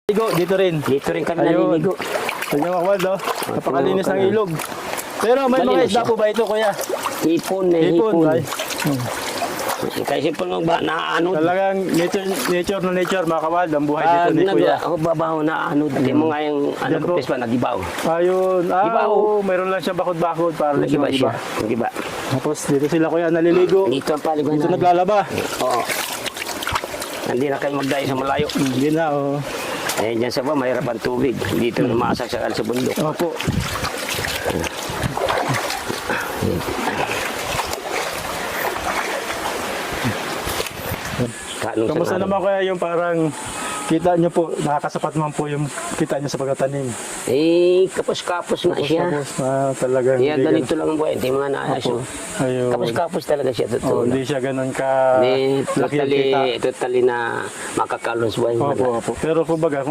Ligo, dito rin. Dito rin kami Ayun. naliligo. Tignan mo Kawad, oh. Napakalinis ng ilog. Pero may mga Malinis isda siya. po ba ito, kuya? Hipon, may Hipon, hipon. ay. Kasi po nung ba, naano. Talagang nature na nature, mga Kawad, ang buhay dito ni kuya. Ako babaho na ano. Dati mo nga yung ano Yan ko po. pespa, nagibaw. Ayun, Iba, oo, mayroon lang siya bakod-bakod para lang Nagiba siya. siya. Nagiba. Tapos dito sila kuya naliligo. Dito ang paliguan Dito namin. naglalaba. Oo. Hindi na kayo magdayo sa malayo. Hindi na, oh. Eh, dyan sa ba, mahirap ang tubig. Dito na maasaksakan sa bundok. Opo. Kanong Kamusta sa naman kaya yung parang kita nyo po, nakakasapat naman po yung kita nyo sa pagtatanim. Eh, kapos-kapos na siya. Tapos talagang Kaya hindi ganito lang ang buhay. Hindi mga naayos. Opo. Ayun. Kapos-kapos talaga siya. Oh, Totoo. hindi siya ganun ka Hindi, laki ang kita. totally na makakalons buhay mo na. Opo, opo. Pero kumbaga,